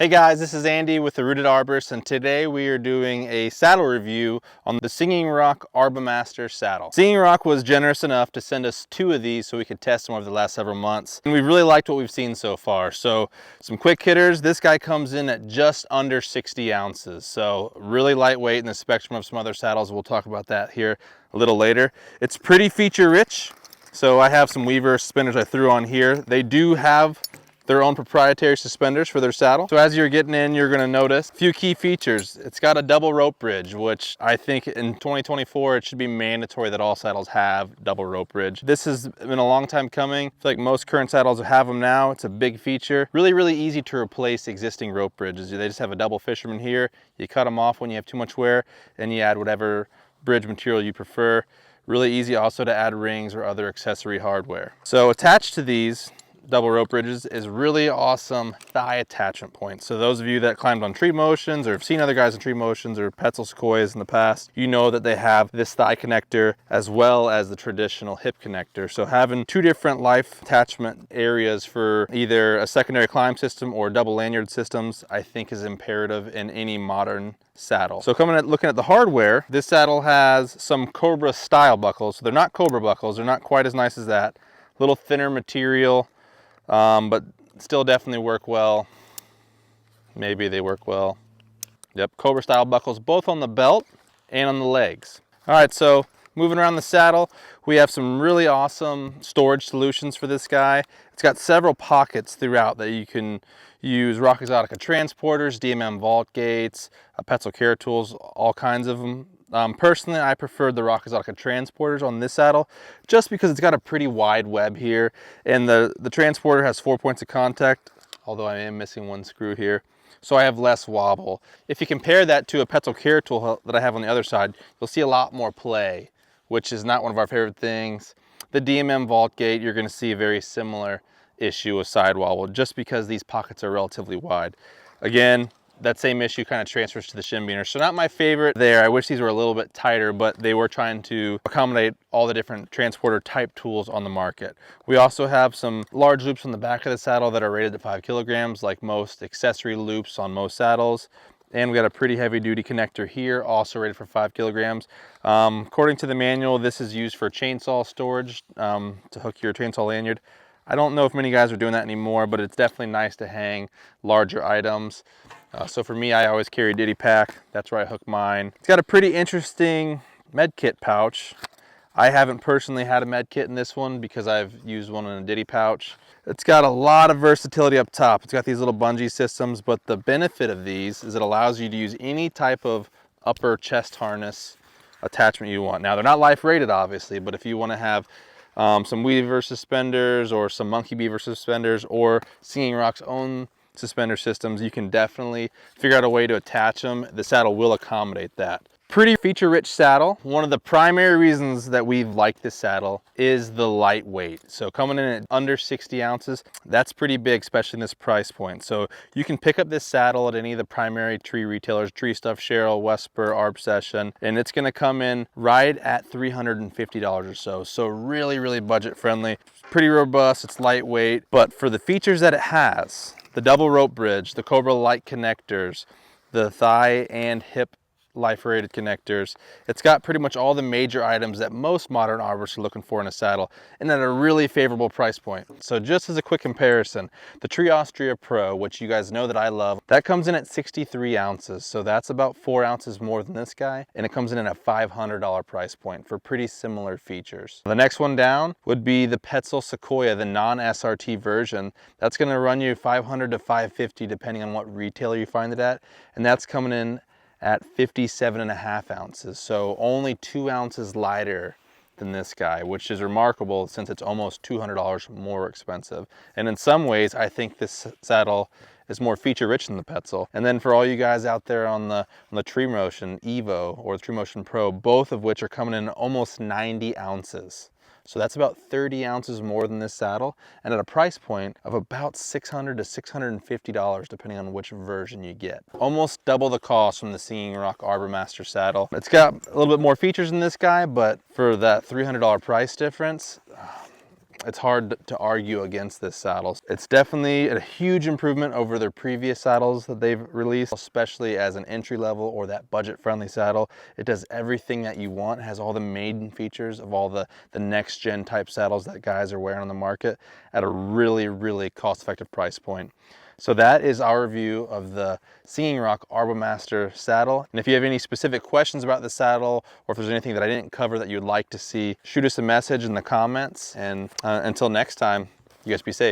Hey guys, this is Andy with the Rooted Arborist, and today we are doing a saddle review on the Singing Rock Arbo Master saddle. Singing Rock was generous enough to send us 2 of these so we could test them over the last several months, and we've really liked what we've seen so far. So some quick hitters, this guy comes in at just under 60 ounces, so really lightweight in the spectrum of some other saddles. We'll talk about that here a little later. It's pretty feature rich, so I have some Weaver suspenders I threw on here. They do have their own proprietary suspenders for their saddle. So as you're getting in, you're gonna notice a few key features. It's got a double rope bridge, which I think in 2024, it should be mandatory that all saddles have double rope bridge. This has been a long time coming. I feel like most current saddles have them now. It's a big feature. Really, really easy to replace existing rope bridges. They just have a double fisherman here. You cut them off when you have too much wear, and you add whatever bridge material you prefer. Really easy also to add rings or other accessory hardware. So attached to these double rope bridges is really awesome thigh attachment points. So those of you that climbed on Treemotions or have seen other guys on Treemotions or Petzl Sequoias in the past, you know that they have this thigh connector as well as the traditional hip connector. So having 2 different life attachment areas for either a secondary climb system or double lanyard systems, I think is imperative in any modern saddle. So looking at the hardware, this saddle has some Cobra style buckles. So they're not Cobra buckles, they're not quite as nice as that. A little thinner material, but still definitely work well. Maybe they work well. Yep, Cobra style buckles, both on the belt and on the legs. All right, so moving around the saddle, we have some really awesome storage solutions for this guy. It's got several pockets throughout that you can use. Rock Exotica transporters, DMM vault gates, Petzl care tools, all kinds of them. Personally, I preferred the Rock Exotica transporters on this saddle just because it's got a pretty wide web here, and the transporter has 4 points of contact, although I am missing 1 screw here, so I have less wobble. If you compare that to a Petzl care tool that I have on the other side, you'll see a lot more play, which is not one of our favorite things. The DMM vault gate, you're going to see a very similar issue with side wobble just because these pockets are relatively wide. Again, that same issue kind of transfers to the shin beaner. So not my favorite there. I wish these were a little bit tighter, but they were trying to accommodate all the different transporter type tools on the market. We also have some large loops on the back of the saddle that are rated at 5 kilograms, like most accessory loops on most saddles. And we got a pretty heavy duty connector here, also rated for 5 kilograms. According to the manual, this is used for chainsaw storage to hook your chainsaw lanyard. I don't know if many guys are doing that anymore, but it's definitely nice to hang larger items. So for me, I always carry a ditty pack. That's where I hook mine. It's got a pretty interesting med kit pouch. I haven't personally had a med kit in this one because I've used one in a ditty pouch. It's got a lot of versatility up top. It's got these little bungee systems, but the benefit of these is it allows you to use any type of upper chest harness attachment you want. Now, they're not life rated, obviously, but if you want to have some Weaver suspenders or some Monkey Beaver suspenders or Singing Rock's own suspender systems, you can definitely figure out a way to attach them. The saddle will accommodate that. Pretty feature-rich saddle. One of the primary reasons that we like this saddle is the lightweight. So coming in at under 60 ounces, that's pretty big, especially in this price point. So you can pick up this saddle at any of the primary tree retailers, Tree Stuff, Cheryl, Wesper, Arb Session, and it's gonna come in right at $350 or so. So really, really budget friendly. Pretty robust, it's lightweight, but for the features that it has, the double rope bridge, the Cobra light connectors, the thigh and hip life rated connectors, it's got pretty much all the major items that most modern arborists are looking for in a saddle, and at a really favorable price point. So just as a quick comparison, the Austria Pro, which you guys know that I love, that comes in at 63 ounces. So that's about 4 ounces more than this guy, and it comes in at a $500 price point for pretty similar features. The next one down would be the Petzl Sequoia, the non-SRT version. That's gonna run you $500 to $550 depending on what retailer you find it at, and that's coming in at 57.5 ounces, so only 2 ounces lighter than this guy, which is remarkable since it's almost $200 more expensive. And in some ways, I think this saddle is more feature rich than the Petzl. And then for all you guys out there on the Treemotion Evo or the Treemotion Pro, both of which are coming in almost 90 ounces. So that's about 30 ounces more than this saddle, and at a price point of about $600 to $650 depending on which version you get. Almost double the cost from the Singing Rock Arbo Master saddle. It's got a little bit more features than this guy, but for that $300 price difference, it's hard to argue against this saddle. It's definitely a huge improvement over their previous saddles that they've released, especially as an entry level or that budget friendly saddle. It does everything that you want, it has all the maiden features of all the next gen type saddles that guys are wearing on the market at a really cost effective price point. So that is our review of the Singing Rock Arbo Master saddle. And if you have any specific questions about the saddle, or if there's anything that I didn't cover that you'd like to see, shoot us a message in the comments. And until next time, you guys be safe.